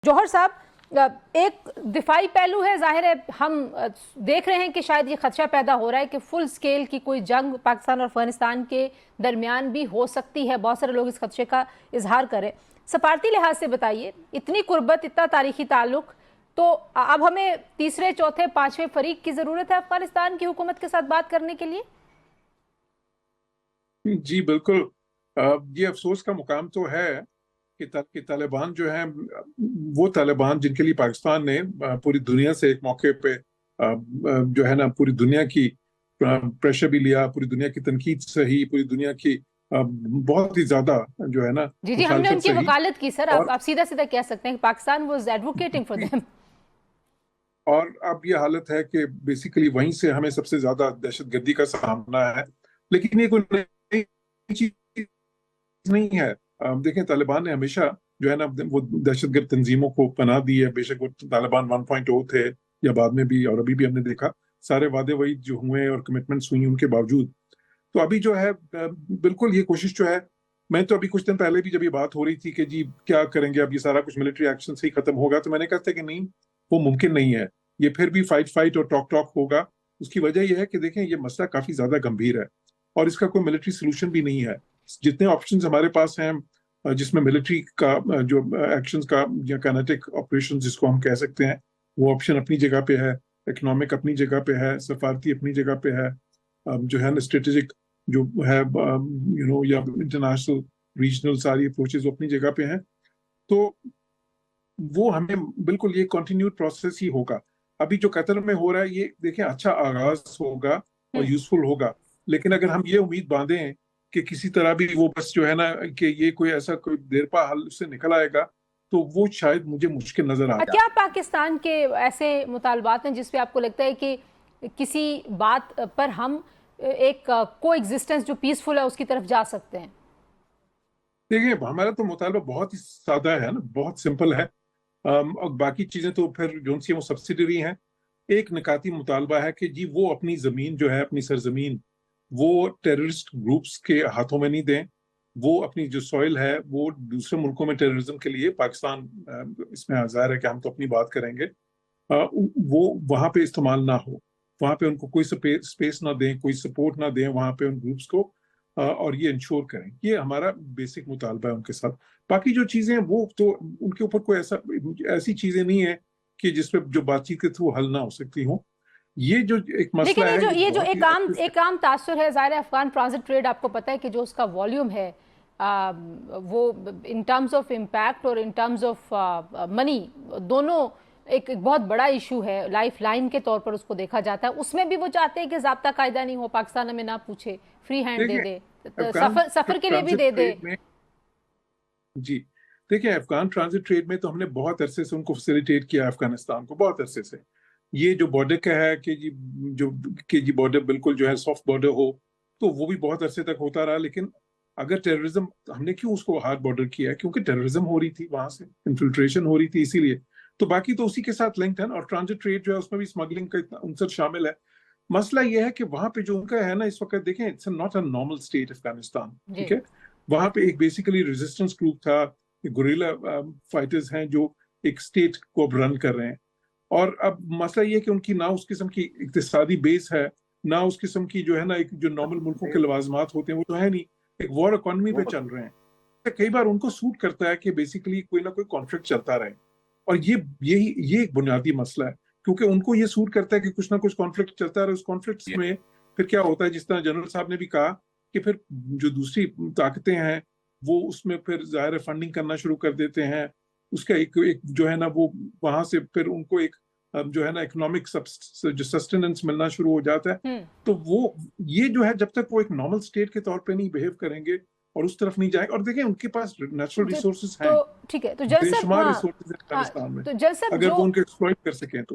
जौहर साहब, एक दिफाई पहलू है, जाहिर है हम देख रहे हैं कि शायद ये खदशा पैदा हो रहा है कि फुल स्केल की कोई जंग पाकिस्तान और अफगानिस्तान के दरमियान भी हो सकती है। बहुत सारे लोग इस खदशे का इजहार करें। सफारती लिहाज से बताइए, इतनी कुर्बत, इतना तारीखी ताल्लुक, तो अब हमें तीसरे, चौथे, पांचवें फरीक की जरूरत है अफगानिस्तान की हुकूमत के साथ बात करने के लिए? जी बिल्कुल। ये अफसोस का मुकाम तो है कि तालिबान जो है, वो तालिबान जिनके लिए पाकिस्तान ने पूरी दुनिया से एक मौके पे जो है ना, पूरी दुनिया की प्रेशर भी लिया, पूरी दुनिया की तनकीद सही, पूरी दुनिया की बहुत ही ज्यादा जो है ना जी, हमने उनकी सही। वकालत की सर। और आप सीधा सीधा कह सकते हैं कि Pakistan was advocating for them. और अब ये हालत है कि बेसिकली वहीं से हमें सबसे ज्यादा दहशतगर्दी का सामना है। लेकिन ये कोई नई चीज नहीं है। देखें, तालिबान ने हमेशा जो है ना, वो दहशतगर्द तंजीमों को पनाह दी है। बेशक वो तालिबान 1.0 थे या बाद में भी, और अभी भी हमने देखा सारे वादे वही जो हुए और कमिटमेंट्स हुई उनके बावजूद। तो अभी जो है बिल्कुल ये कोशिश जो है, मैं तो अभी कुछ दिन पहले भी जब ये बात हो रही थी कि जी क्या करेंगे, अब ये सारा कुछ मिलिट्री एक्शन से ही खत्म होगा, तो मैंने कहा था कि नहीं, वो मुमकिन नहीं है। ये फिर भी फाइट और टॉक होगा। उसकी वजह यह है कि देखें, ये मसला काफी ज्यादा गंभीर है और इसका कोई मिलिट्री सोल्यूशन भी नहीं है। जितने ऑप्शंस हमारे पास हैं जिसमें मिलिट्री का जो एक्शंस का या काइनेटिक ऑपरेशन जिसको हम कह सकते हैं, वो ऑप्शन अपनी जगह पे है, इकोनॉमिक अपनी जगह पे है, सफारती अपनी जगह पे है, जो है ना स्ट्रेटेजिक जो है या इंटरनेशनल रीजनल सारी अप्रोचेस अपनी जगह पे हैं। तो वो हमें बिल्कुल ये कंटिन्यूड प्रोसेस ही होगा। अभी जो कतर में हो रहा है, ये देखिए अच्छा आगाज होगा और यूजफुल होगा। लेकिन अगर हम ये उम्मीद बांधें कि किसी तरह भी वो बस जो है ना कि ये कोई ऐसा कोई देरपा हल से निकल आएगा, तो वो शायद मुझे मुश्किल नजर आता है। क्या पाकिस्तान के ऐसे मुतालबात हैं जिसपे आपको लगता है कि किसी बात पर हम एक को एग्जिस्टेंस जो पीसफुल है उसकी तरफ जा सकते हैं? देखिए, हमारा तो मुतालबा बहुत ही सादा है ना, बहुत सिंपल है। और बाकी चीजें तो फिर जो सी वो सब्सिडरी हैं। एक निकाती मुतालबा है कि जी वो अपनी जमीन जो है, अपनी सरजमीन, वो टेररिस्ट ग्रुप्स के हाथों में नहीं दें। वो अपनी जो सॉइल है वो दूसरे मुल्कों में टेररिज्म के लिए, पाकिस्तान इसमें ज़ाहिर है कि हम तो अपनी बात करेंगे, वो वहां पे इस्तेमाल ना हो। वहां पे उनको कोई स्पेस ना दें, कोई सपोर्ट ना दें वहां पे उन ग्रुप्स को। और ये इंश्योर करें, ये हमारा बेसिक मुतालबा है उनके साथ। बाकी जो चीजें हैं वो तो उनके ऊपर कोई ऐसी चीजें नहीं है कि जिसपे जो बातचीत के थ्रू हल ना हो सकती हो। ये जो एक लेकिन मसला है, ये जो बहुत ही एक आम तासुर है, ज़ाहिर है अफगान ट्रांजिट ट्रेड, आपको पता है कि जो उसका वॉल्यूम है वो इन टर्म्स ऑफ इम्पैक्ट और इन टर्म्स ऑफ मनी दोनों एक बहुत बड़ा इशू है। लाइफ लाइन के तौर पर उसको देखा जाता है। उसमें भी वो चाहते हैं कि ज़ाब्ता कायदा नहीं हो, पाकिस्तान हमें ना पूछे, फ्री हैंड दे दे, सफर के लिए भी दे दे। जी देखिए, अफगान ट्रांजिट ट्रेड में तो हमने बहुत अरसे से उनको फैसिलिटेट किया, अफगानिस्तान को बहुत अरसे से। ये जो बॉर्डर का है कि जी बॉर्डर बिल्कुल जो है सॉफ्ट बॉर्डर हो, तो वो भी बहुत अरसे तक होता रहा। लेकिन अगर टेररिज्म, हमने क्यों उसको हार्ड बॉर्डर किया? क्योंकि टेररिज्म हो रही थी, वहां से इन्फिल्ट्रेशन हो रही थी, इसीलिए। तो बाकी तो उसी के साथ लिंक्ड है। और ट्रांजिट ट्रेड जो है उसमें भी स्मगलिंग का अंसर शामिल है। मसला यह है कि वहां पे जो उनका है ना इस वक्त, देखें, it's not a normal state Afghanistan, ठीक है। वहां पे एक बेसिकली रेजिस्टेंस ग्रुप था, गुरिल्ला फाइटर्स हैं जो एक स्टेट को अब रन कर रहे हैं। और अब मसला ये है कि उनकी ना उस किस्म की इक्तिसादी बेस है, ना उस किस्म की जो है ना एक जो नॉर्मल मुल्कों के लवाजमात होते हैं वो तो है नहीं। एक वॉर इकोनॉमी पे चल रहे हैं। कई बार उनको सूट करता है कि बेसिकली कोई ना कोई कॉन्फ्लिक्ट चलता रहे। और ये एक बुनियादी मसला है, क्योंकि उनको ये सूट करता है कि कुछ ना कुछ कॉन्फ्लिक्ट चलता रहे। उस कॉन्फ्लिक्ट में फिर क्या होता है, जिस तरह जनरल साहब ने भी कहा कि फिर जो दूसरी ताकतें हैं वो उसमें फिर ज़ाहिर फंडिंग करना शुरू कर देते हैं। उसका एक जो है ना वो वहां से फिर उनको एक जो है ना इकोनॉमिक जो सस्टेनेंस मिलना शुरू हो जाता है। तो वो ये जो है, जब तक वो एक नॉर्मल स्टेट के तौर पे नहीं बिहेव करेंगे और उस तरफ नहीं जाएंगे। और देखिए, उनके पास नेचुरल रिसोर्सेज हैं, तो ठीक है, तो जैसे बेशुमार रिसोर्सेज हैं अफगानिस्तान में, तो जैसे अगर वो उनको एक्सप्लॉइट कर सकें तो।